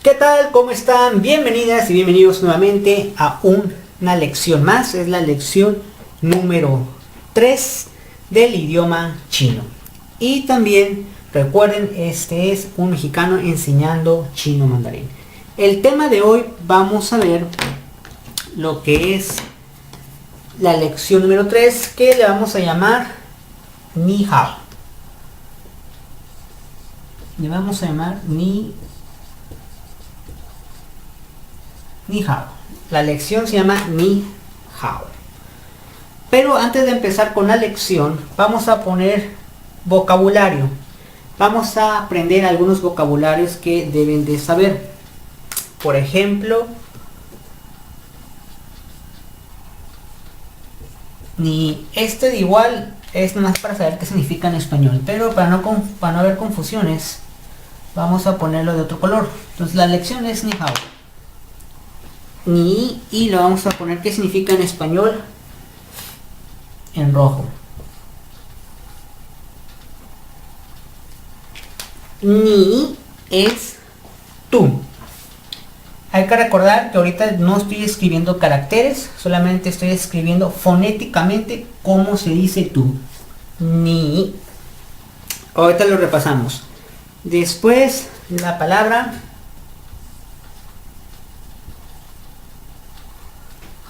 ¿Qué tal? ¿Cómo están? Bienvenidas y bienvenidos nuevamente a una lección más. Es la lección número 3 del idioma chino. Y también recuerden, este es un mexicano enseñando chino mandarín. El tema de hoy vamos a ver lo que es la lección número 3, que le vamos a llamar Ni Hao. Le vamos a llamar Ni Hao. La lección se llama Ni Hao. Pero antes de empezar con la lección, vamos a poner vocabulario. Vamos a aprender algunos vocabularios que deben de saber. Por ejemplo, de igual es más para saber qué significa en español, pero para no haber confusiones, vamos a ponerlo de otro color. Entonces la lección es Ni Hao. Ni, y lo vamos a poner qué significa en español en rojo. Ni es tú. Hay que recordar que ahorita no estoy escribiendo caracteres, solamente estoy escribiendo fonéticamente cómo se dice tú. Ni. Ahorita lo repasamos. Después la palabra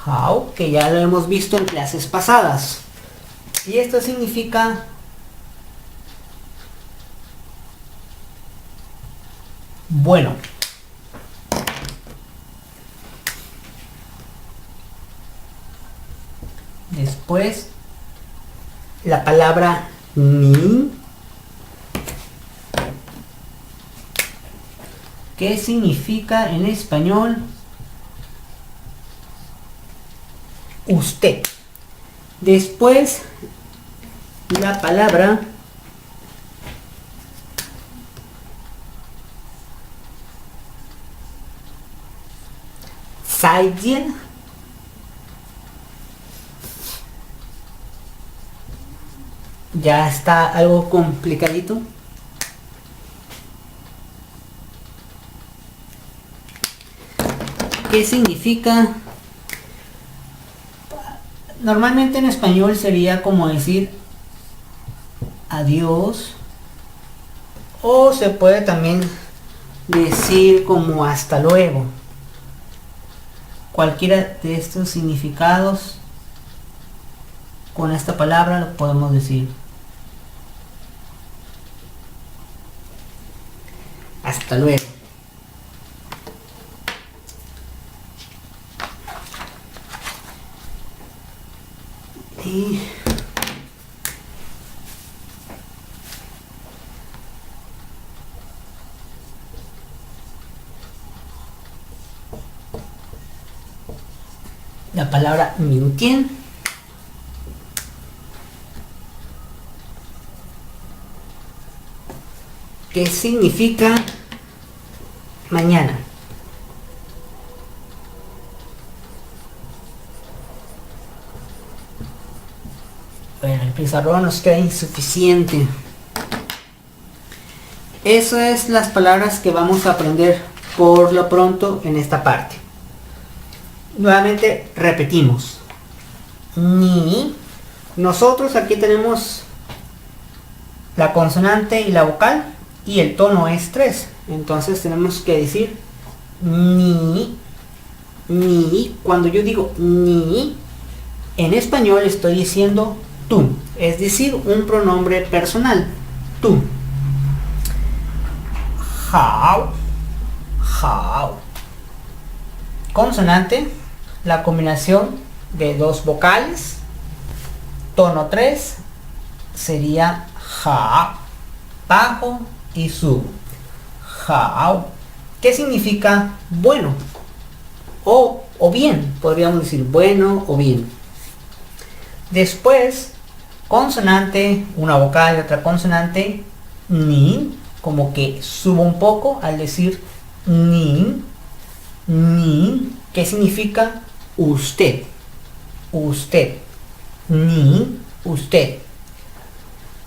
Hao, que ya lo hemos visto en clases pasadas. Y esto significa bueno. Después la palabra ni, que significa en español usted. Después la palabra zaijian, ya está algo complicadito. ¿Qué significa? Normalmente en español sería como decir adiós, o se puede también decir como hasta luego. Cualquiera de estos significados con esta palabra lo podemos decir. Hasta luego. Y la palabra mintien, que significa mañana. Bueno, el pizarrón nos queda insuficiente. Eso es las palabras que vamos a aprender por lo pronto en esta parte. Nuevamente repetimos. Ni. Nosotros aquí tenemos la consonante y la vocal, y el tono es 3. Entonces tenemos que decir ni. Ni. Cuando yo digo ni, en español estoy diciendo tú, es decir, un pronombre personal, tú. Hao, hao. Consonante, la combinación de dos vocales, tono 3, sería ha, bajo y sub. Hao, ¿qué significa bueno? O bien, podríamos decir bueno o bien. Después, consonante, una vocal y otra consonante, ni, como que subo un poco al decir ni, ni, que significa usted, usted, ni, usted.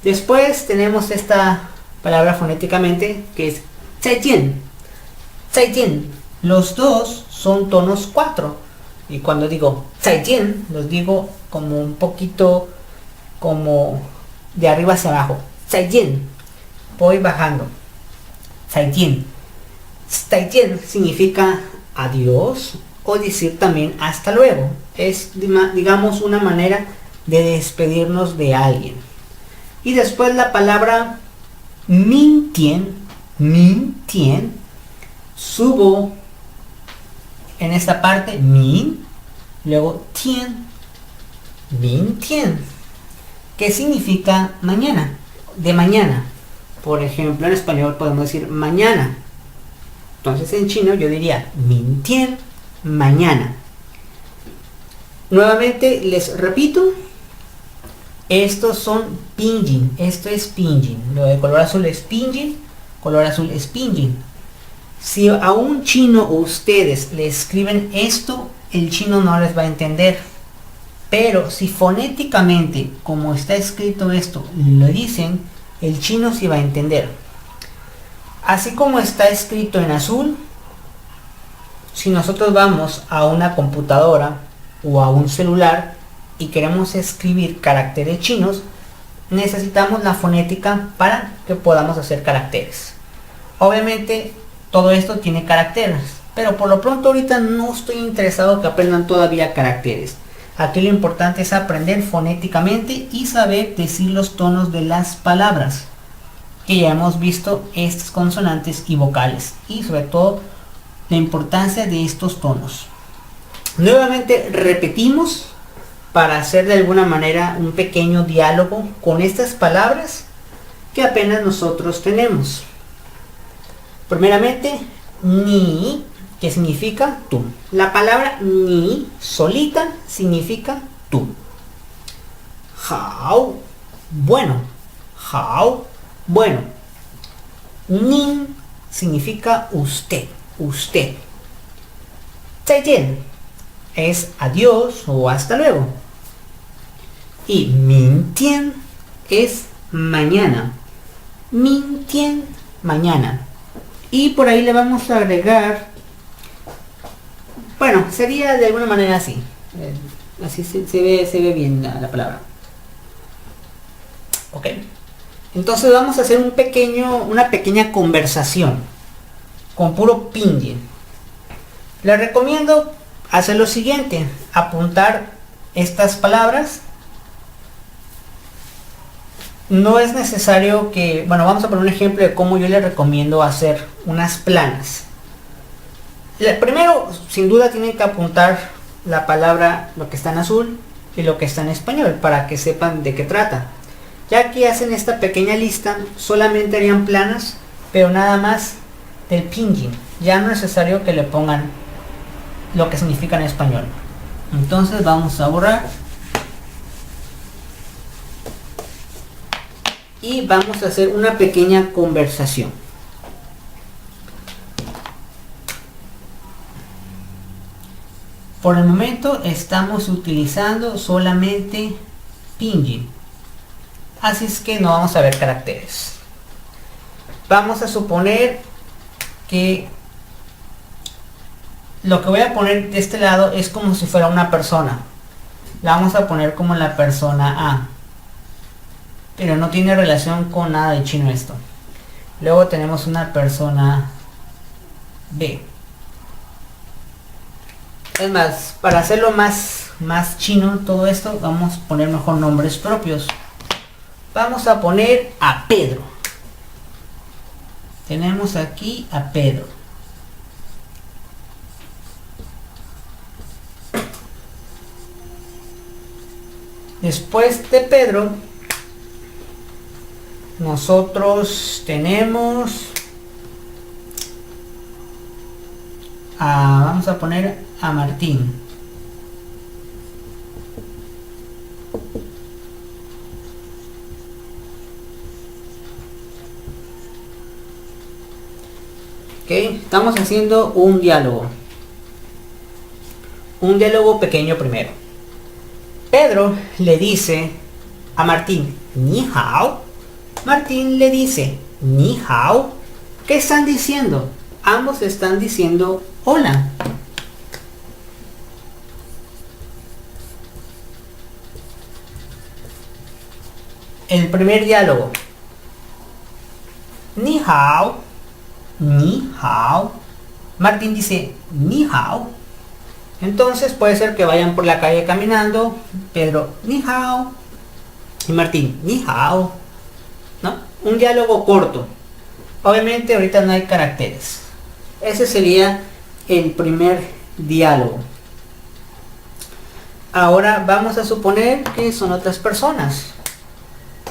Después tenemos esta palabra fonéticamente que es zaijian. zaijian. Los dos son tonos 4. Y cuando digo zaijian, los digo como un poquito como de arriba hacia abajo. Zaijian. Voy bajando. Zaijian. Zaijian significa adiós o decir también hasta luego. Es, digamos, una manera de despedirnos de alguien. Y después la palabra mintien, subo en esta parte min, luego tien, mintien, que significa mañana, de mañana. Por ejemplo, en español podemos decir mañana. Entonces en chino yo diría mintien, mañana. Nuevamente les repito, estos son pinyin, esto es pinyin, lo de color azul es pinyin, color azul es pinyin. Si a un chino ustedes le escriben esto, el chino no les va a entender. Pero si fonéticamente, como está escrito esto, lo dicen, el chino sí va a entender. Así como está escrito en azul, si nosotros vamos a una computadora o a un celular y queremos escribir caracteres chinos, necesitamos la fonética para que podamos hacer caracteres. Obviamente todo esto tiene caracteres, pero por lo pronto ahorita no estoy interesado que aprendan todavía caracteres. Aquí lo importante es aprender fonéticamente y saber decir los tonos de las palabras, que ya hemos visto estas consonantes y vocales, y sobre todo la importancia de estos tonos. Nuevamente repetimos para hacer de alguna manera un pequeño diálogo con estas palabras que apenas nosotros tenemos. Primeramente, ni, que significa tú. La palabra ni solita significa tú. Hao, bueno. Hao, bueno. Nin significa usted, usted. Zaijian es adiós o hasta luego. Y mintien es mañana. Mintien, mañana. Y por ahí le vamos a agregar, bueno, sería de alguna manera así. Así se ve bien la palabra. Ok. Entonces vamos a hacer una pequeña conversación con puro pinyin. Les recomiendo hacer lo siguiente: apuntar estas palabras. No es necesario que, bueno, vamos a poner un ejemplo de cómo yo les recomiendo hacer unas planas. Primero, sin duda, tienen que apuntar la palabra, lo que está en azul y lo que está en español, para que sepan de qué trata. Ya que hacen esta pequeña lista, solamente harían planas, pero nada más del pinyin. Ya no es necesario que le pongan lo que significa en español. Entonces vamos a borrar. Y vamos a hacer una pequeña conversación. Por el momento estamos utilizando solamente pinyin. Así es que no vamos a ver caracteres. Vamos a suponer que lo que voy a poner de este lado es como si fuera una persona. La vamos a poner como la persona A. Pero no tiene relación con nada de chino esto. Luego tenemos una persona B. Es más, para hacerlo más chino todo esto, vamos a poner mejor nombres propios. Vamos a poner a Pedro. Tenemos aquí a Pedro. Después de Pedro, nosotros tenemos vamos a poner a Martín. Ok, estamos haciendo un diálogo. Un diálogo pequeño primero. Pedro le dice a Martín, ni hao. Martín le dice, ni hao. ¿Qué están diciendo? ambos están diciendo hola. El primer diálogo. Ni hao. Ni hao. Martín dice ni hao. Entonces puede ser que vayan por la calle caminando. Pedro, ni hao. Y Martín, ni hao. ¿No? Un diálogo corto. Obviamente ahorita no hay caracteres. Ese sería el primer diálogo. Ahora vamos a suponer que son otras personas.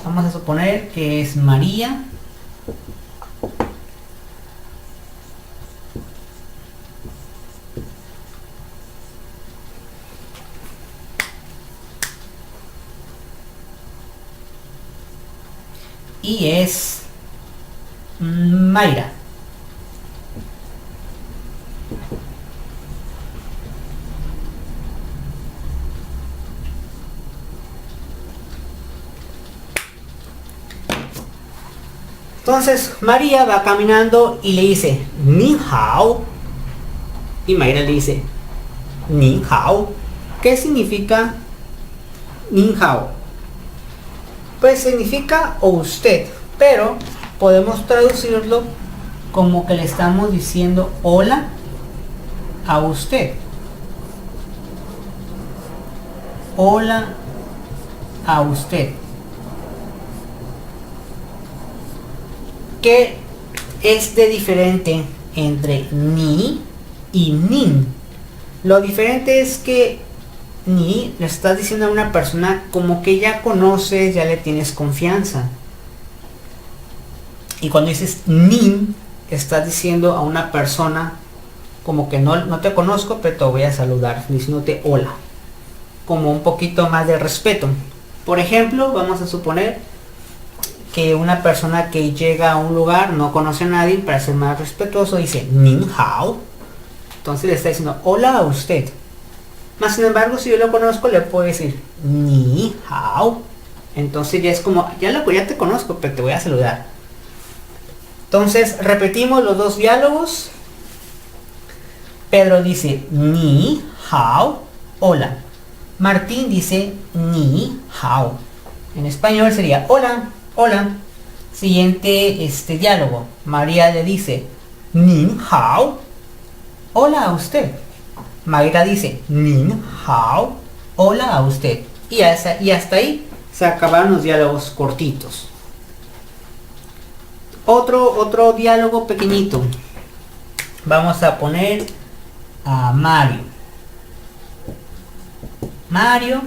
Vamos a suponer que es María. Y es Mayra. Entonces María va caminando y le dice ni hao. Y Mayra le dice ni hao. ¿Qué significa ni hao? Pues significa o usted, pero podemos traducirlo como que le estamos diciendo hola a usted. Hola a usted. ¿Qué es de diferente entre ni y nin? Lo diferente es que ni le estás diciendo a una persona como que ya conoces, ya le tienes confianza. Y cuando dices nin, estás diciendo a una persona como que no te conozco, pero te voy a saludar, diciéndote hola. Como un poquito más de respeto. Por ejemplo, vamos a suponer que una persona que llega a un lugar no conoce a nadie, para ser más respetuoso dice nin hao. Entonces le está diciendo hola a usted. Más sin embargo, si yo lo conozco, le puedo decir ni hao. Entonces ya es como, ya te conozco, pero te voy a saludar. Entonces repetimos los dos diálogos. Pedro dice ni hao, hola. Martín dice ni hao. En español sería hola, hola. Siguiente diálogo. María le dice ni hao, hola a usted. Mayra dice ni hao, hola a usted. Y hasta ahí se acabaron los diálogos cortitos. Otro diálogo pequeñito. Vamos a poner a Mario. Mario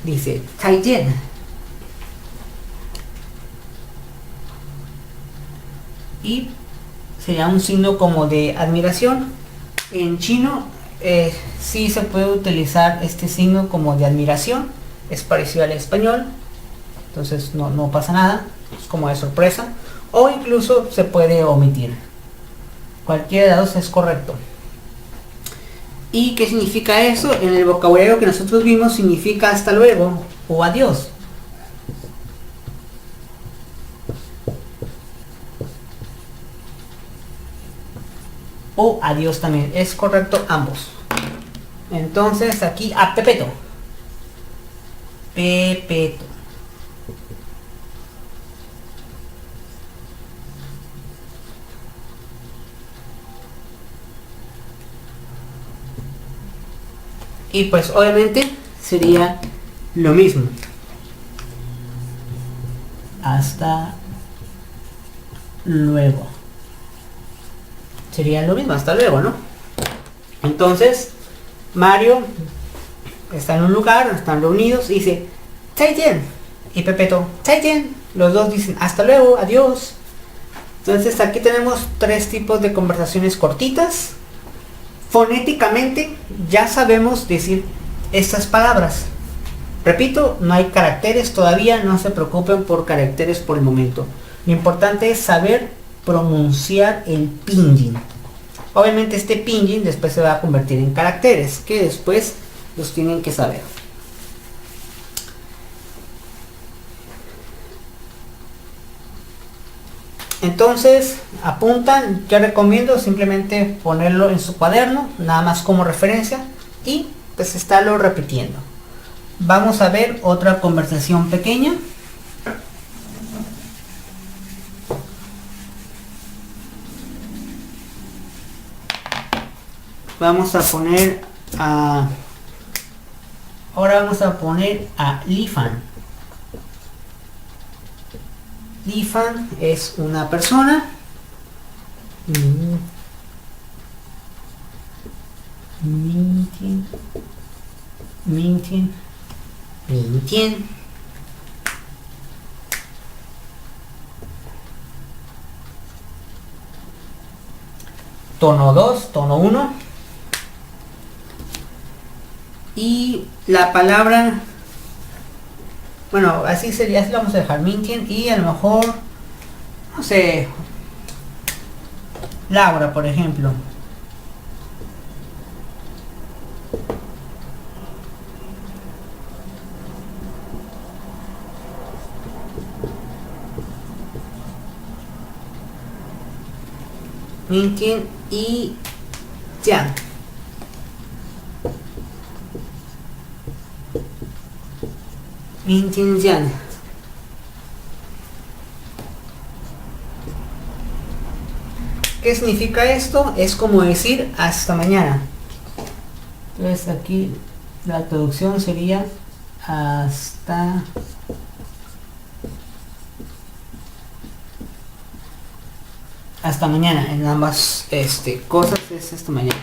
dice 再见. Y sería un signo como de admiración. En chino sí se puede utilizar este signo como de admiración. Es parecido al español. Entonces no pasa nada. Es como de sorpresa. O incluso se puede omitir. Cualquiera de los dos es correcto. ¿Y qué significa eso? En el vocabulario que nosotros vimos significa hasta luego o adiós. O adiós también. Es correcto ambos. Entonces aquí a Pepeto. Pepeto. Y pues obviamente sería lo mismo. Hasta luego. Sería lo mismo, hasta luego, ¿no? Entonces, Mario está en un lugar, están reunidos y dice 再见. Y Pepeto 再见. Los dos dicen hasta luego, adiós. Entonces aquí tenemos tres tipos de conversaciones cortitas. Fonéticamente ya sabemos decir estas palabras. Repito, no hay caracteres todavía, no se preocupen por caracteres por el momento. Lo importante es saber pronunciar el pinyin. Obviamente este pinyin después se va a convertir en caracteres, que después los tienen que saber. Entonces apuntan, yo recomiendo simplemente ponerlo en su cuaderno, nada más como referencia, y pues estarlo repitiendo. Vamos a ver otra conversación pequeña. Vamos a poner a... Ahora vamos a poner a Lifan. Lifan es una persona. Mintien. Tono 2, tono 1. Y la palabra, bueno, así sería, así lo vamos a dejar, mintien, y a lo mejor, no sé, Laura, por ejemplo. Mintien y Jan. Mintien Jan. ¿Qué significa esto? Es como decir hasta mañana. Entonces aquí la traducción sería hasta mañana. En ambas cosas es hasta mañana.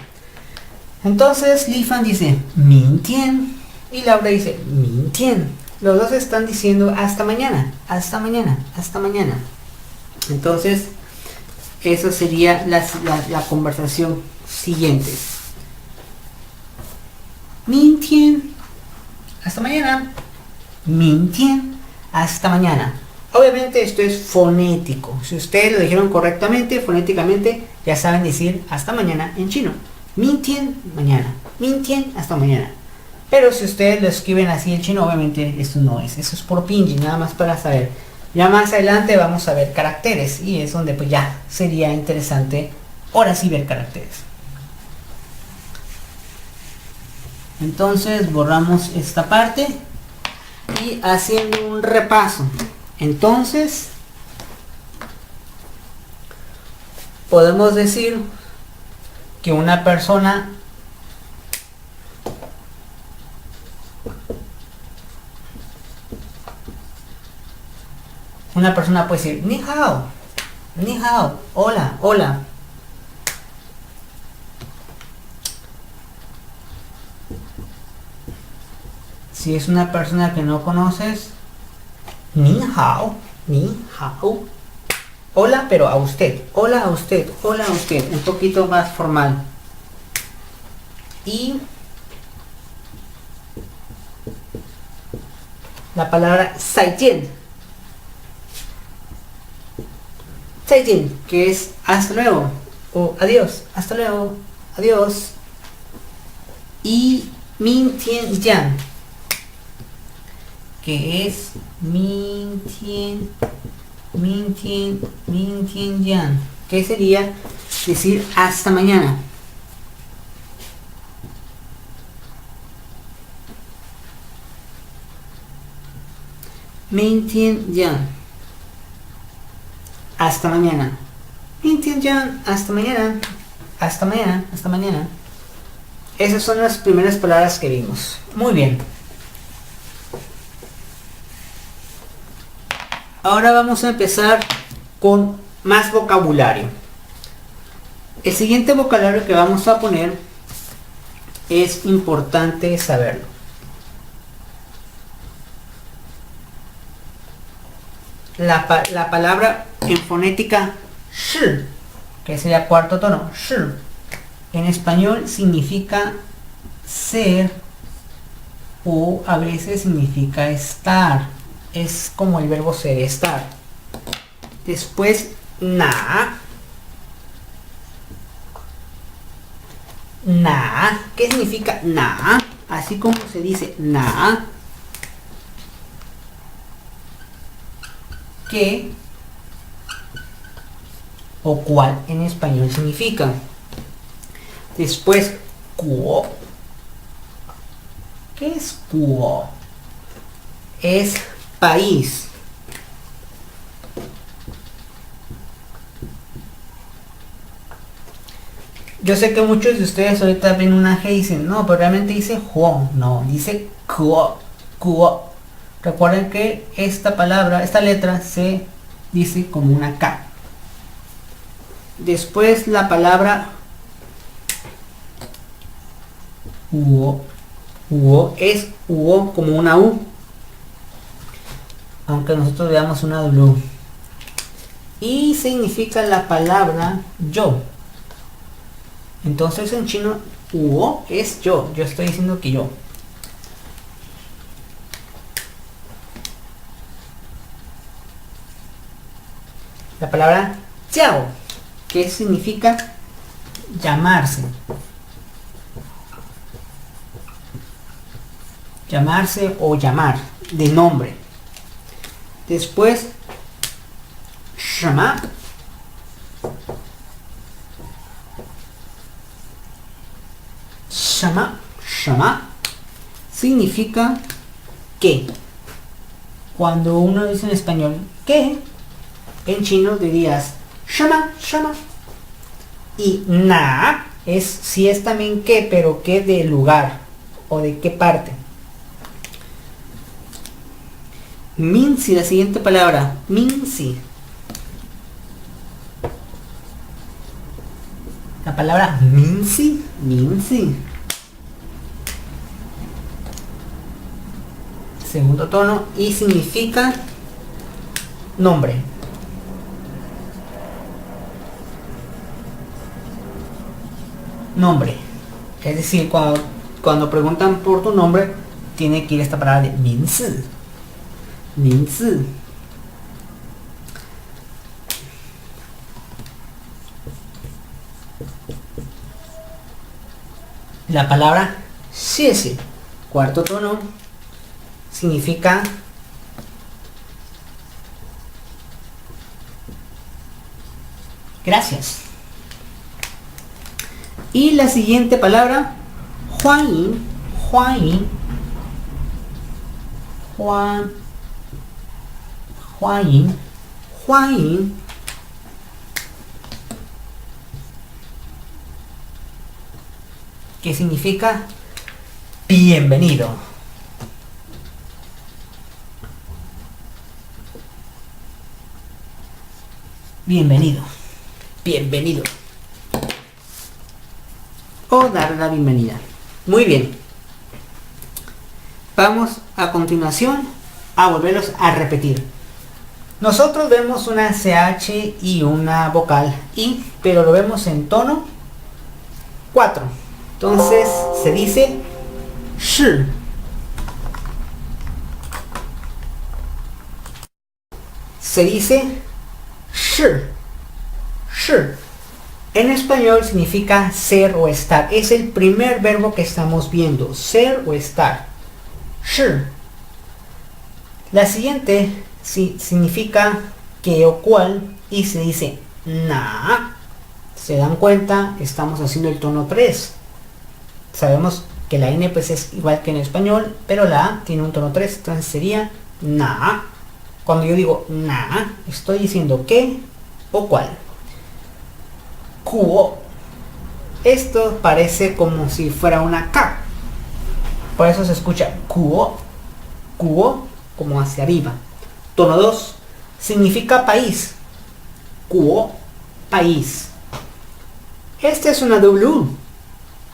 Entonces Lifan dice mintien y Laura dice mintien. Los dos están diciendo hasta mañana, hasta mañana, hasta mañana. Entonces eso sería la conversación siguiente. Mintien, hasta mañana. Mintien, hasta mañana. Obviamente esto es fonético. Si ustedes lo dijeron correctamente, fonéticamente, ya saben decir hasta mañana en chino. Mintien, mañana. Mintien, hasta mañana. Pero si ustedes lo escriben así en chino, obviamente esto no es. Eso es por pinyin, nada más para saber. Ya más adelante vamos a ver caracteres y es donde pues ya sería interesante ahora sí ver caracteres. Entonces borramos esta parte y haciendo un repaso. Entonces podemos decir que una persona puede decir ni hao, hola, hola. Si es una persona que no conoces, ni hao, hola, pero a usted, hola a usted, hola a usted, un poquito más formal. Y la palabra zaijian, que es hasta luego o adiós, hasta luego, adiós. Y mintien yan, que es mintien yan, que sería decir hasta mañana. Mintien yan, hasta mañana. Mintien yan, hasta mañana. Hasta mañana, hasta mañana. Esas son las primeras palabras que vimos. Muy bien. Ahora vamos a empezar con más vocabulario. El siguiente vocabulario que vamos a poner es importante saberlo. La palabra en fonética shi, que sería cuarto tono, shi, en español significa ser o a veces significa estar. Es como el verbo ser, estar. Después na. ¿Qué significa na? Así como se dice na, que o cuál en español significa. Después, guo. ¿Qué es guo? Es país. Yo sé que muchos de ustedes ahorita ven una G y dicen, no, pero realmente dice huo, no, dice kuo, kuo. Recuerden que esta palabra, esta letra se dice como una K. Después la palabra huo, huo es huo como una U, aunque nosotros veamos una W. Y significa la palabra yo. Entonces en chino, huo es yo estoy diciendo que yo. La palabra jiao, que significa llamarse. Llamarse o llamar, de nombre. Después, shama. Shama, shama significa qué. Cuando uno dice en español qué, en chino dirías shama, shama. Y na es si es también qué, pero qué de lugar o de qué parte. Minsi, la siguiente palabra, minsi. La palabra minsi, minsi. Segundo tono y significa nombre. Nombre. Es decir, cuando preguntan por tu nombre, tiene que ir esta palabra de minsi. Minsi. La palabra xie, cuarto tono, significa gracias. Y la siguiente palabra, huan yin, huan yin, que significa bienvenido. Bienvenido. Bienvenido. O dar la bienvenida. Muy bien. Vamos a continuación a volverlos a repetir. Nosotros vemos una CH y una vocal I, pero lo vemos en tono 4. Entonces se dice shi. Se dice shi. Shi. En español significa ser o estar. Es el primer verbo que estamos viendo. Ser o estar. Shi. La siguiente significa que o cual y se dice na. ¿Se dan cuenta? Estamos haciendo el tono 3. Sabemos que la N pues es igual que en español, pero la A tiene un tono 3, entonces sería na. Cuando yo digo na, estoy diciendo qué o cuál. Kuo. Esto parece como si fuera una K. Por eso se escucha kuo. Kuo como hacia arriba. Tono 2 significa país. Kuo, país. Esta es una W,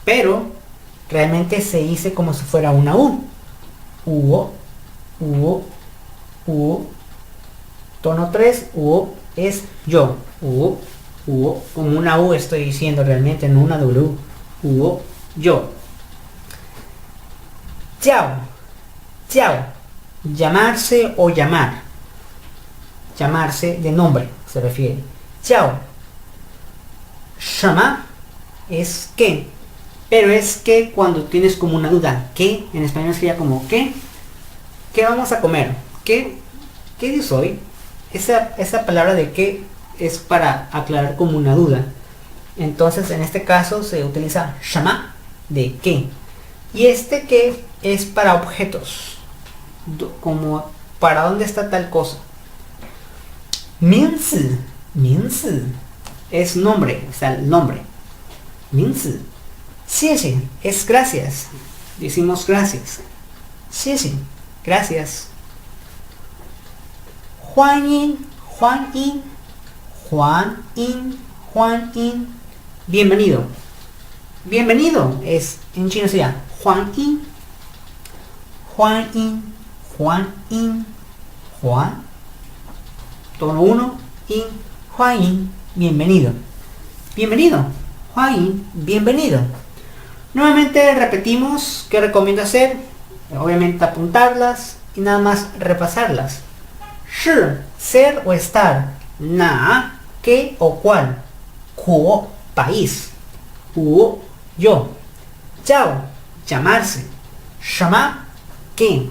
pero realmente se dice como si fuera una U. Uo, uo, uo. Tono 3, uo es yo. Uo, uo. Como una U estoy diciendo realmente, no una W. Uo, yo. Jiao, jiao. Llamarse o llamar. Llamarse de nombre se refiere. Jiao. Shama es qué. Pero es que cuando tienes como una duda, ¿qué? En español sería como ¿qué? ¿Qué vamos a comer? ¿Qué día es hoy? Esa palabra de qué es para aclarar como una duda. Entonces en este caso se utiliza 什么 de qué. Y este qué es para objetos, como para dónde está tal cosa. 名字 es nombre, o sea, el nombre. 名字 谢谢 es gracias, decimos gracias. 谢谢 gracias. 欢迎 bienvenido. Bienvenido es en chino sería 欢迎 tono 1 in 欢迎 bienvenido. Bienvenido 欢迎 bienvenido. Nuevamente repetimos qué recomiendo hacer. Obviamente apuntarlas y nada más repasarlas. 是 ser o estar. 哪 qué o cuál. 国 país. 我 yo. 叫 llamarse. 什么 qué.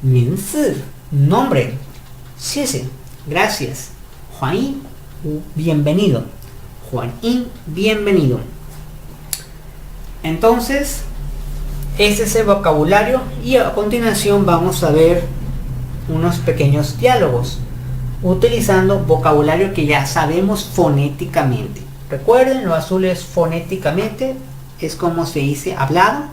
名字 nombre. 谢谢 gracias. 欢迎 bienvenido. 欢迎 bienvenido. Entonces, ese es el vocabulario y a continuación vamos a ver unos pequeños diálogos utilizando vocabulario que ya sabemos fonéticamente. Recuerden, lo azul es fonéticamente, es como se dice hablado.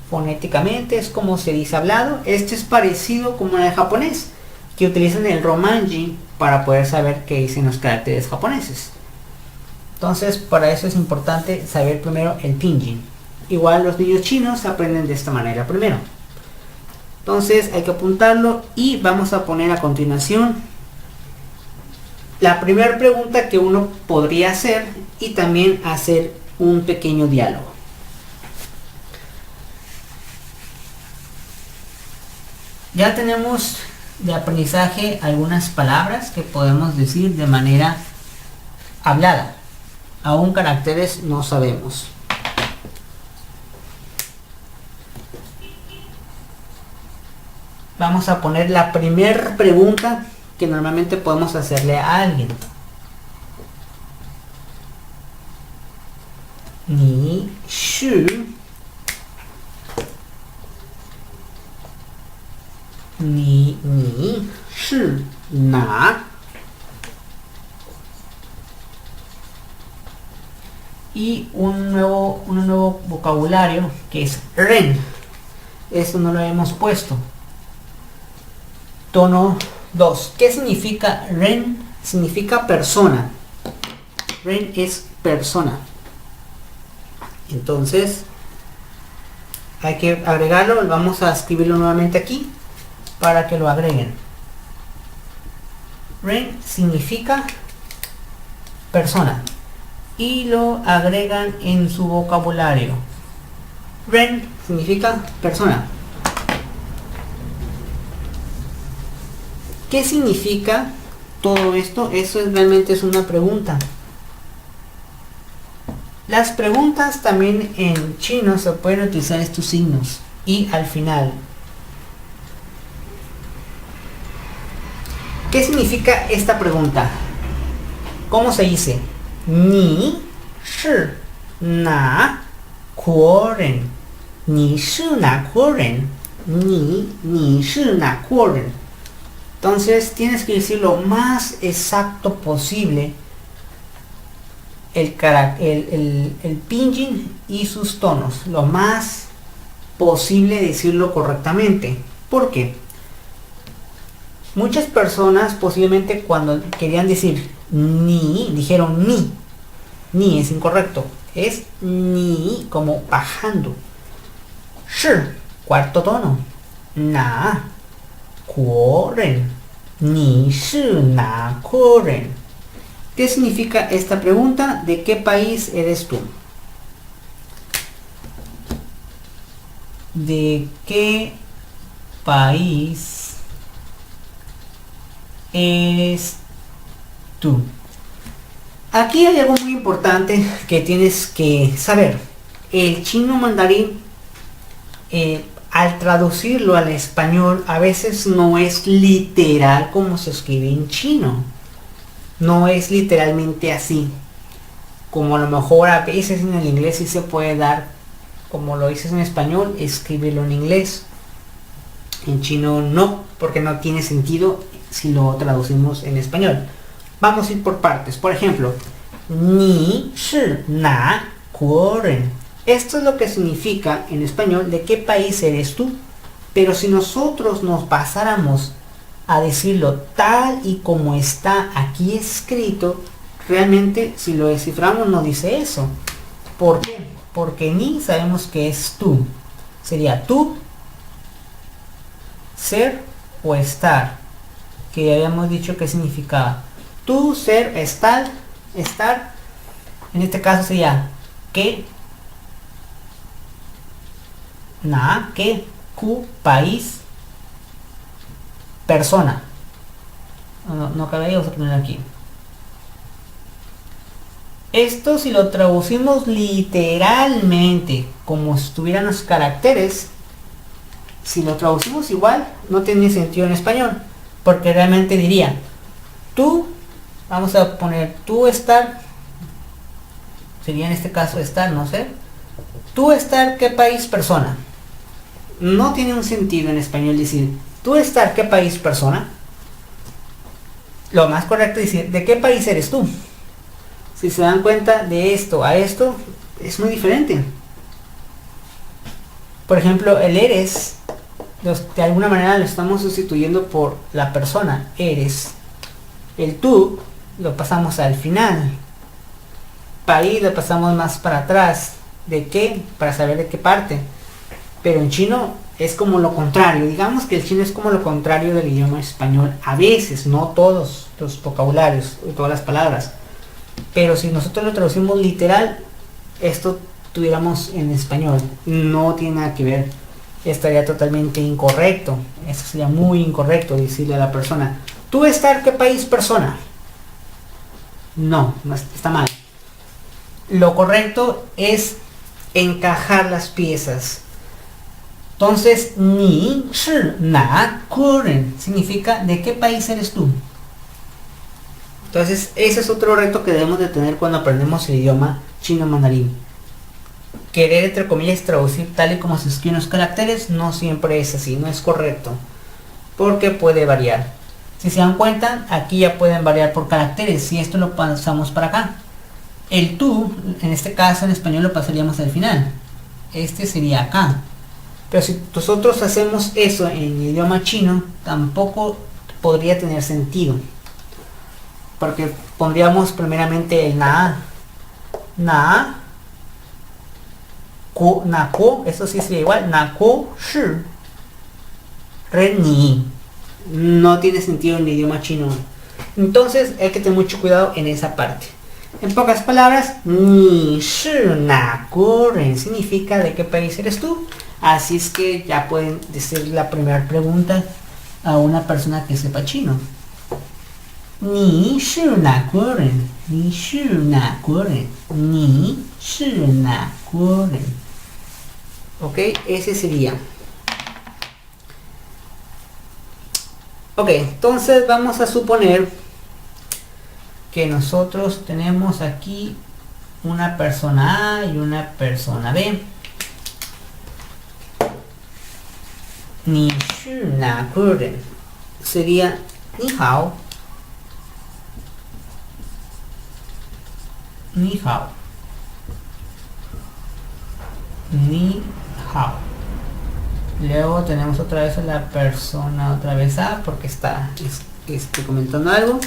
Fonéticamente es como se dice hablado. Este es parecido como en el japonés, que utilizan el romanji para poder saber qué dicen los caracteres japoneses. Entonces, para eso es importante saber primero el pinyin. Igual los niños chinos aprenden de esta manera primero. Entonces hay que apuntarlo y vamos a poner a continuación la primera pregunta que uno podría hacer y también hacer un pequeño diálogo. Ya tenemos de aprendizaje algunas palabras que podemos decir de manera hablada. Aún caracteres no sabemos. Vamos a poner la primera pregunta que normalmente podemos hacerle a alguien. Ni shi shi na. Y un nuevo vocabulario que es ren. Eso no lo hemos puesto. Tono 2. ¿Qué significa ren? Significa persona. Ren es persona. Entonces hay que agregarlo. Vamos a escribirlo nuevamente aquí para que lo agreguen. Ren significa persona y lo agregan en su vocabulario. Ren significa persona. ¿Qué significa todo esto? Eso realmente es una pregunta. Las preguntas también en chino se pueden utilizar estos signos. Y al final. ¿Qué significa esta pregunta? ¿Cómo se dice? Ni shi na kuo ren. Ni shi na kuo ren. Ni shi na kuo ren. Entonces tienes que decir lo más exacto posible el pinyin y sus tonos. Lo más posible decirlo correctamente. ¿Por qué? Muchas personas posiblemente cuando querían decir ni, dijeron ni. Ni es incorrecto. Es ni como bajando. Shi, cuarto tono. Na. Kuo ren. Ni shi na kuo ren. ¿Qué significa esta pregunta? ¿De qué país eres tú? ¿De qué país eres tú? Aquí hay algo muy importante que tienes que saber. El chino mandarín al traducirlo al español a veces no es literal como se escribe en chino. No es literalmente así. Como a lo mejor a veces en el inglés sí se puede dar, como lo dices en español, escribirlo en inglés. En chino no, porque no tiene sentido si lo traducimos en español. Vamos a ir por partes. Por ejemplo, ni shi na guo ren. Esto es lo que significa en español de qué país eres tú. Pero si nosotros nos pasáramos a decirlo tal y como está aquí escrito, realmente si lo desciframos no dice eso. ¿Por qué? Porque ni sabemos que es tú. Sería tú, ser o estar, que ya habíamos dicho que significaba. Tú, ser, estar. En este caso sería que, na, que, ku, país, persona. No cabe, vamos a poner aquí. Esto si lo traducimos literalmente como si estuvieran los caracteres, si lo traducimos igual, no tiene sentido en español, porque realmente diría tú, vamos a poner tú estar, sería en este caso estar, no sé, tú estar, ¿qué país, persona? No tiene un sentido en español decir tú estar, ¿qué país, persona? Lo más correcto es decir, ¿de qué país eres tú? Si se dan cuenta, de esto a esto es muy diferente. Por ejemplo, el eres, de alguna manera lo estamos sustituyendo por la persona, eres. El tú lo pasamos al final. País lo pasamos más para atrás. ¿De qué? Para saber de qué parte. Pero en chino es como lo contrario. Digamos que el chino es como lo contrario del idioma español. A veces, no todos los vocabularios y todas las palabras. Pero si nosotros lo traducimos literal, esto tuviéramos en español. No tiene nada que ver. Estaría totalmente incorrecto. Eso sería muy incorrecto decirle a la persona, ¿tú estar, qué país, persona? No, está mal. Lo correcto es encajar las piezas. Entonces, ni shi na guo ren significa ¿de qué país eres tú? Entonces, ese es otro reto que debemos de tener cuando aprendemos el idioma chino mandarín. Querer, entre comillas, traducir tal y como se escriben los caracteres no siempre es así, no es correcto. Porque puede variar. Si se dan cuenta, aquí ya pueden variar por caracteres. Si esto lo pasamos para acá. El tú, en este caso en español lo pasaríamos al final. Este sería acá. Pero si nosotros hacemos eso en el idioma chino, tampoco podría tener sentido. Porque pondríamos primeramente el na, ku, na ku, eso sí sería igual, na ku shi, re ni. No tiene sentido en el idioma chino. Entonces hay que tener mucho cuidado en esa parte. En pocas palabras, ni shi na ku ren significa ¿de qué país eres tú? Así es que ya pueden decir la primera pregunta a una persona que sepa chino. Ni shi na guo ren, ni shi na guo ren, ni shi na guo ren. Ok, ese sería. Ok, entonces vamos a suponer que nosotros tenemos aquí una persona A y una persona B. Ni shi na guo ren sería ni hao. Ni hao. Ni hao. Luego tenemos otra vez a la persona otra vez A porque está comentando algo.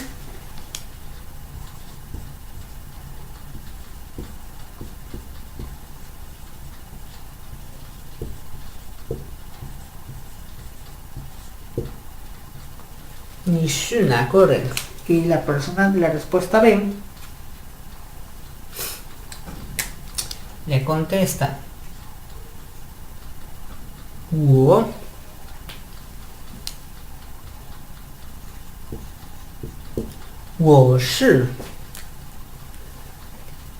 Ni shi na guo ren. Y la persona de la respuesta B le contesta wo shi.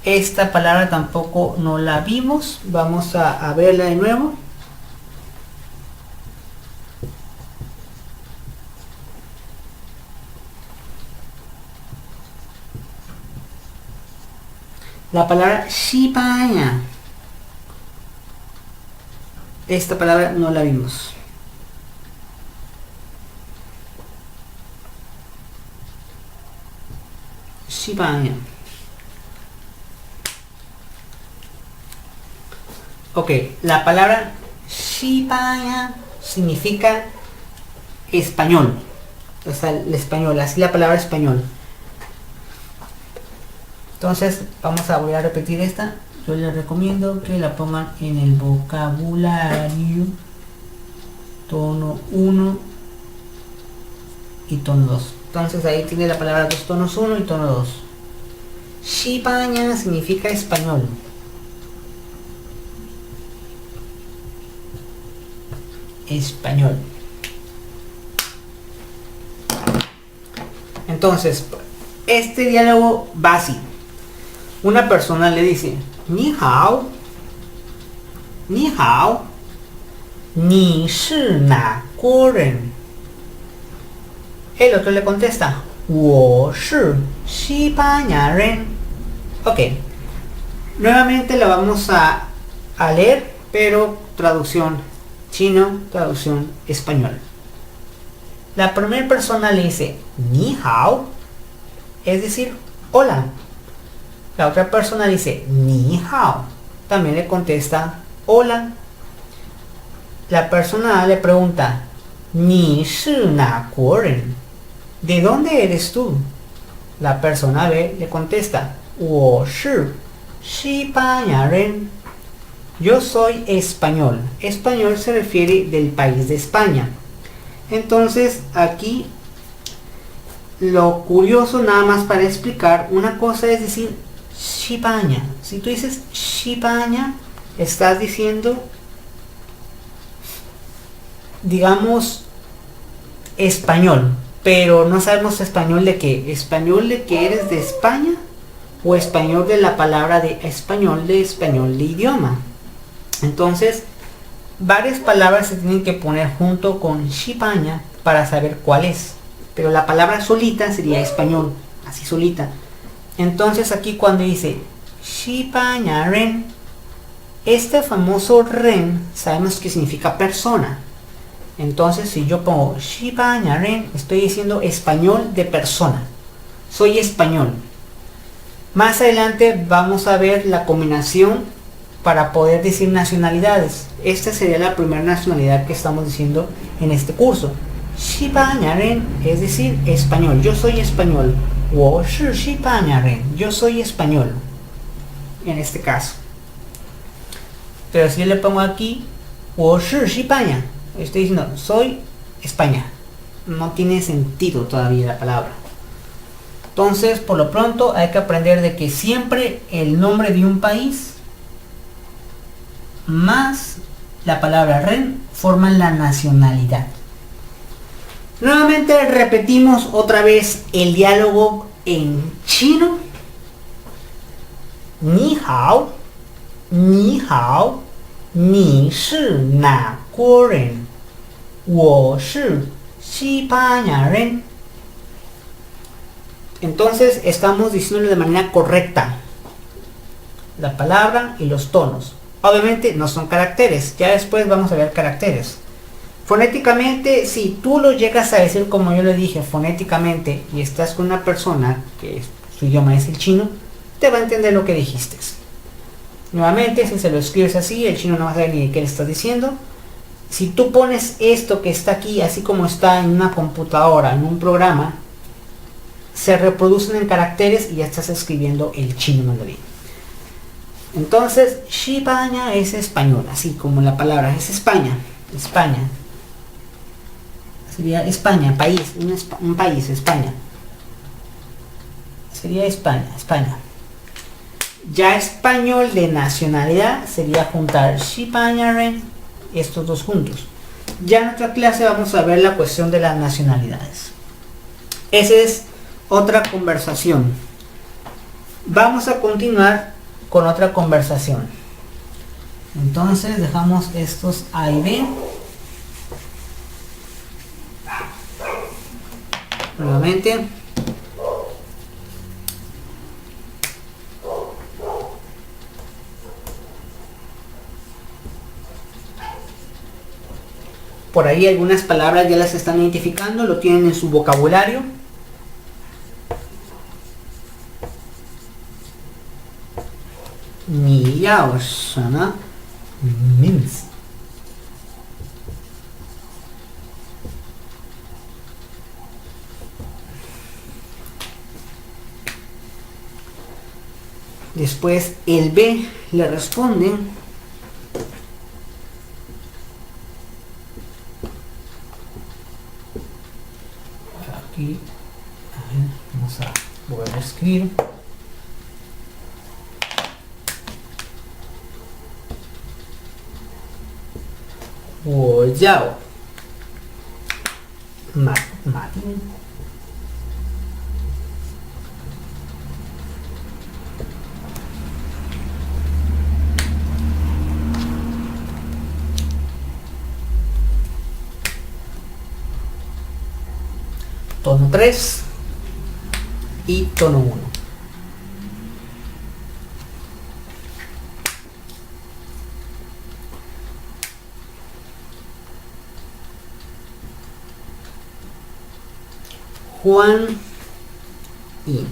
Esta palabra tampoco no la vimos, vamos a verla de nuevo. La palabra España. Esta palabra no la vimos. España. Ok, la palabra España significa español. O sea, el español, así la palabra español. Entonces, vamos a volver a repetir esta. Yo les recomiendo que la pongan en el vocabulario tono 1 y tono 2. Entonces ahí tiene la palabra dos tonos 1 y tono 2. España significa español. Español. Entonces, este diálogo va así. Una persona le dice, Ni hao, Ni hao, Ni shi na guo ren. El otro le contesta, Wo shi Xipanya ren. Ok, nuevamente la vamos a leer, pero traducción chino, traducción español. La primera persona le dice Ni hao, es decir, hola. La otra persona dice Ni hao, también le contesta hola. La persona le pregunta Ni shi na guo ren, ¿de dónde eres tú? La persona B le contesta Wo shi Xipanya ren, yo soy español. Español se refiere del país de España. Entonces aquí lo curioso, nada más para explicar, una cosa es decir Xipanya. Si tú dices Xipanya, estás diciendo, digamos, español, pero no sabemos español de qué. Español de que eres de España o español de la palabra de español de idioma. Entonces, varias palabras se tienen que poner junto con Xipanya para saber cuál es. Pero la palabra solita sería español, así solita. Entonces aquí cuando dice Xipanya ren, este famoso ren sabemos que significa persona. Entonces si yo pongo Xipanya ren, estoy diciendo español de persona. Soy español. Más adelante vamos a ver la combinación para poder decir nacionalidades. Esta sería la primera nacionalidad que estamos diciendo en este curso. Xipanya ren, es decir, español. Yo soy español. Wo shi Xipanya ren, yo soy español. En este caso. Pero si yo le pongo aquí Wo shi Xipanya, estoy diciendo soy España. No tiene sentido todavía la palabra. Entonces, por lo pronto hay que aprender de que siempre el nombre de un país más la palabra ren forman la nacionalidad. Nuevamente repetimos otra vez el diálogo en chino. Ni hao, Ni hao, Ni shi na guo ren, Wo shi Xipanya ren. Entonces estamos diciéndolo de manera correcta la palabra y los tonos. Obviamente no son caracteres, ya después vamos a ver caracteres. Fonéticamente, si tú lo llegas a decir como yo le dije fonéticamente y estás con una persona que su idioma es el chino, te va a entender lo que dijiste. Nuevamente, si se lo escribes así, el chino no va a saber ni de qué le estás diciendo. Si tú pones esto que está aquí, así como está en una computadora, en un programa, se reproducen en caracteres y ya estás escribiendo el chino mandarín. Entonces, Xipanya es español, así como la palabra es España. España. Sería España, país, un país, España. Sería España, España. Ya español de nacionalidad sería juntar Xipanya ren, estos dos juntos. Ya en otra clase vamos a ver la cuestión de las nacionalidades. Esa es otra conversación. Vamos a continuar con otra conversación. Entonces dejamos estos A y B. Nuevamente. por ahí algunas palabras ya las están identificando, lo tienen en su vocabulario. Ni yao shama minzi. Después el B le responde. Aquí, vamos a volver a escribir. Yao. Martín. Tono 3 y tono 1. Juan Yin.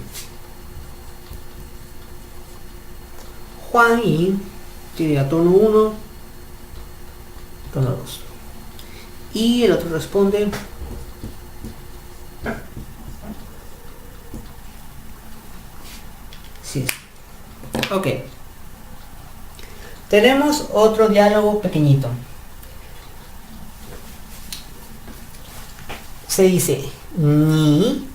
Juan Yin tiene tono 1, tono 2. Y el otro responde. Sí. Ok. Tenemos otro diálogo pequeñito. Se dice Ni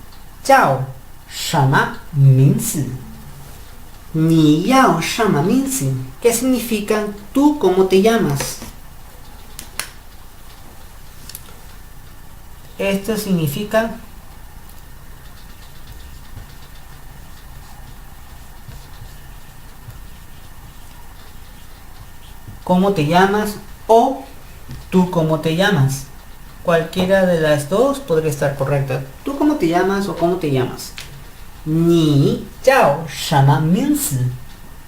yao shama minzi. Ni yao shama minzi. ¿Qué significa tú cómo te llamas? Esto significa cómo te llamas o tú cómo te llamas. Cualquiera de las dos podría estar correcta. ¿Tú cómo te llamas o cómo te llamas? Ni yao shama minzi.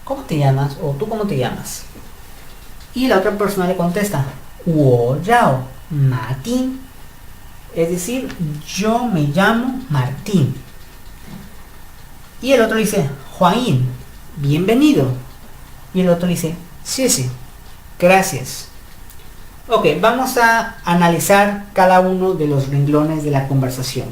¿Cómo te llamas o tú cómo te llamas? Y la otra persona le contesta, wo yao Martín. Es decir, yo me llamo Martín. Y el otro dice, Juanín, bienvenido. Y el otro dice, sí, gracias. Ok, vamos a analizar cada uno de los renglones de la conversación.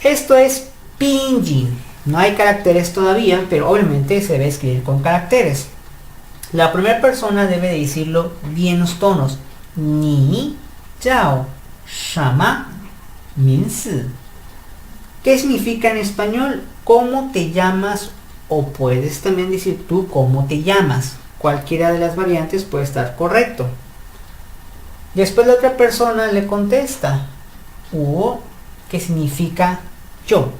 Esto es pinyin. No hay caracteres todavía, pero obviamente se debe escribir con caracteres. La primera persona debe decirlo bien los tonos. Ni yao shama minzi. ¿Qué significa en español? ¿Cómo te llamas? O puedes también decir tú cómo te llamas. Cualquiera de las variantes puede estar correcto. Después la otra persona le contesta, wo, que significa yo.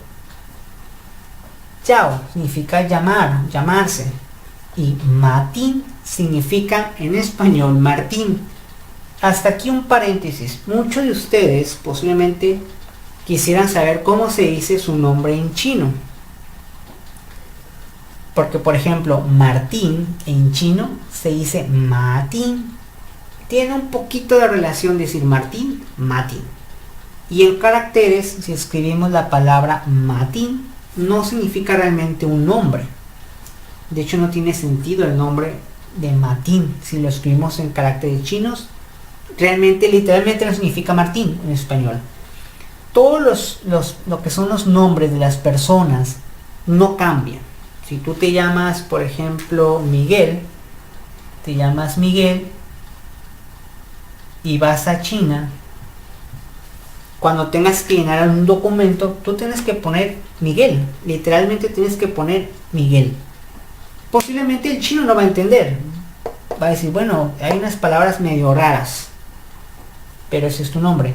Yao significa llamar, llamarse. Y Martín significa en español Martín. Hasta aquí un paréntesis. Muchos de ustedes posiblemente quisieran saber cómo se dice su nombre en chino. Porque por ejemplo, Martín en chino se dice Martín. Tiene un poquito de relación decir Martín, Matín. Y en caracteres, si escribimos la palabra Matín, no significa realmente un nombre. De hecho, no tiene sentido el nombre de Matín. Si lo escribimos en caracteres chinos, realmente, literalmente no significa Martín en español. Todos lo que son los nombres de las personas no cambian. Si tú te llamas, por ejemplo, Miguel, te llamas Miguel, y vas a China, cuando tengas que llenar un documento, tú tienes que poner Miguel. Literalmente tienes que poner Miguel. Posiblemente el chino no va a entender. Va a decir, bueno, hay unas palabras medio raras, pero ese es tu nombre.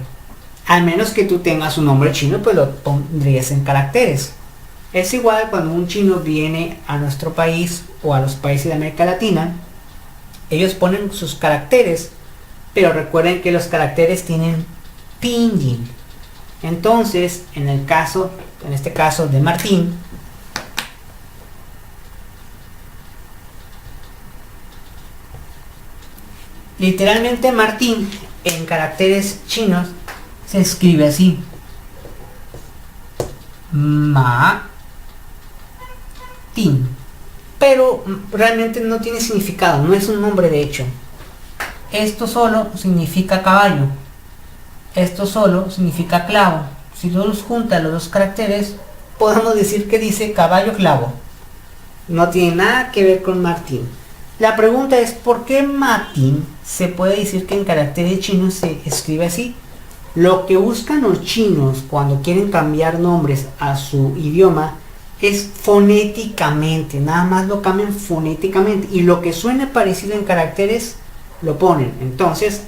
Al menos que tú tengas un nombre chino, pues lo pondrías en caracteres. Es igual cuando un chino viene a nuestro país o a los países de América Latina. Ellos ponen sus caracteres, pero recuerden que los caracteres tienen pinyin. Entonces, en este caso de Martín, literalmente Martín en caracteres chinos se escribe así. Ma Tin. Pero realmente no tiene significado, no es un nombre de hecho. Esto solo significa caballo. Esto solo significa clavo. Si los junta los dos caracteres, podemos decir que dice caballo clavo. No tiene nada que ver con Martín. La pregunta es, ¿por qué Martín se puede decir que en caracteres chinos se escribe así? Lo que buscan los chinos cuando quieren cambiar nombres a su idioma es fonéticamente, nada más lo cambian fonéticamente, y lo que suene parecido en caracteres lo ponen. Entonces,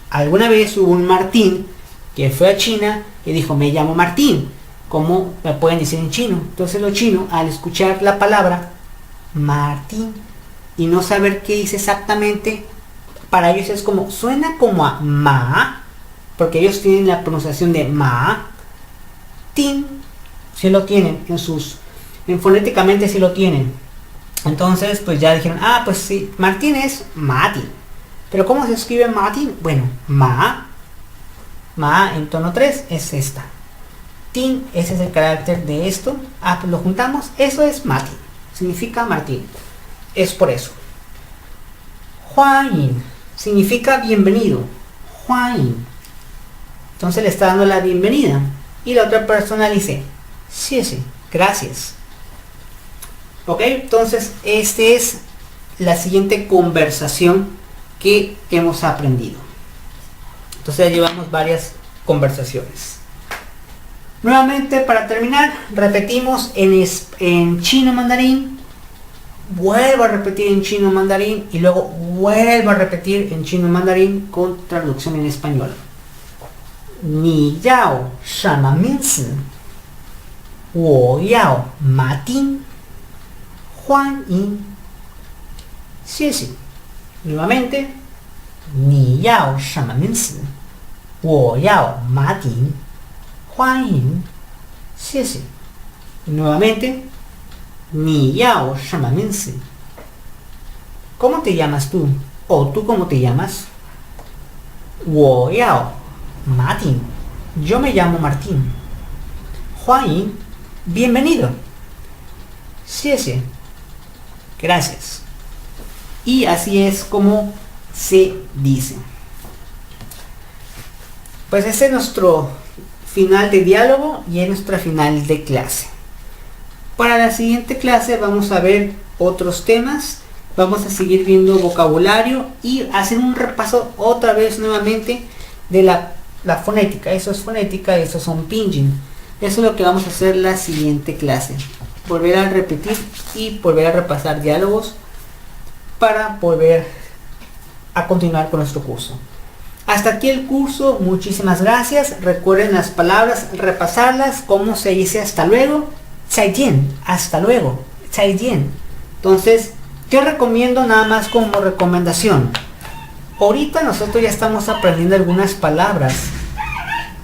alguna vez hubo un Martín que fue a China y dijo, me llamo Martín, ¿cómo me pueden decir en chino? Entonces los chinos, al escuchar la palabra Martín y no saber qué dice exactamente, para ellos es como, suena como a ma, porque ellos tienen la pronunciación de ma. Tin, si lo tienen en fonéticamente si lo tienen. Entonces pues ya dijeron, ah pues sí, Martín es Mati. Pero ¿cómo se escribe Martín? Bueno, ma en tono 3 es esta. Tin, ese es el carácter de esto. Ah, pues lo juntamos, eso es Mati, significa Martín. Es por eso. Huayin significa bienvenido. Huayin. Entonces le está dando la bienvenida. Y la otra persona le dice, sí, gracias. Ok, entonces esta es la siguiente conversación que hemos aprendido. Entonces ya llevamos varias conversaciones. Nuevamente, para terminar, repetimos en chino mandarín, vuelvo a repetir en chino mandarín y luego vuelvo a repetir en chino mandarín con traducción en español. Ni yao shama minzi, wo yao Martín, Juan Yin, xie. Nuevamente, ni yao shama minzi, wo yao Martín, Juan Yin, xie. Nuevamente, ni yao shama minzi. ¿Cómo te llamas tú? ¿O tú cómo te llamas? Wo yao Martín. Yo me llamo Martín. Juan Yin, bienvenido. Xie. Gracias. Y así es como se dice. Pues ese es nuestro final de diálogo y es nuestra final de clase. Para la siguiente clase vamos a ver otros temas. Vamos a seguir viendo vocabulario y hacer un repaso otra vez nuevamente de la fonética. Eso es fonética y eso son pinyin. Eso es lo que vamos a hacer la siguiente clase. Volver a repetir y volver a repasar diálogos para volver a continuar con nuestro curso. Hasta aquí el curso, muchísimas gracias. Recuerden las palabras, repasarlas, cómo se dice hasta luego. 再见, hasta luego. 再见. Entonces, ¿qué recomiendo nada más como recomendación? Ahorita nosotros ya estamos aprendiendo algunas palabras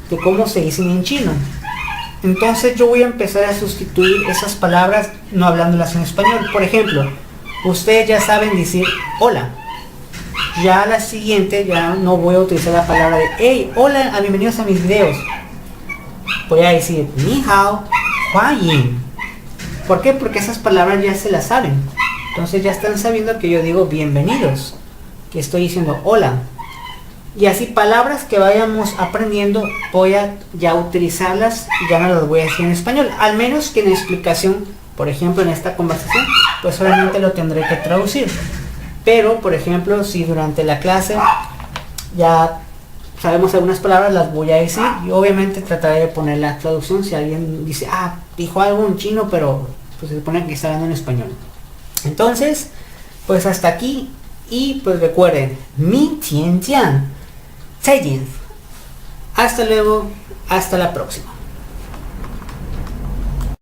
de cómo se dicen en chino. Entonces yo voy a empezar a sustituir esas palabras no hablándolas en español. Por ejemplo, ustedes ya saben decir hola. Ya a la siguiente ya no voy a utilizar la palabra de hey, hola, bienvenidos a mis videos. Voy a decir ni hao, hua yin. ¿Por qué? Porque esas palabras ya se las saben. Entonces ya están sabiendo que yo digo bienvenidos, que estoy diciendo hola. Y así palabras que vayamos aprendiendo voy a ya utilizarlas y ya no las voy a decir en español. Al menos que en la explicación, por ejemplo en esta conversación, pues solamente lo tendré que traducir. Pero por ejemplo si durante la clase ya sabemos algunas palabras, las voy a decir y obviamente trataré de poner la traducción si alguien dice, ah, dijo algo en chino pero pues se supone que está hablando en español. Entonces pues hasta aquí y pues recuerden, mi tian jian. 再见. Hasta luego, hasta la próxima.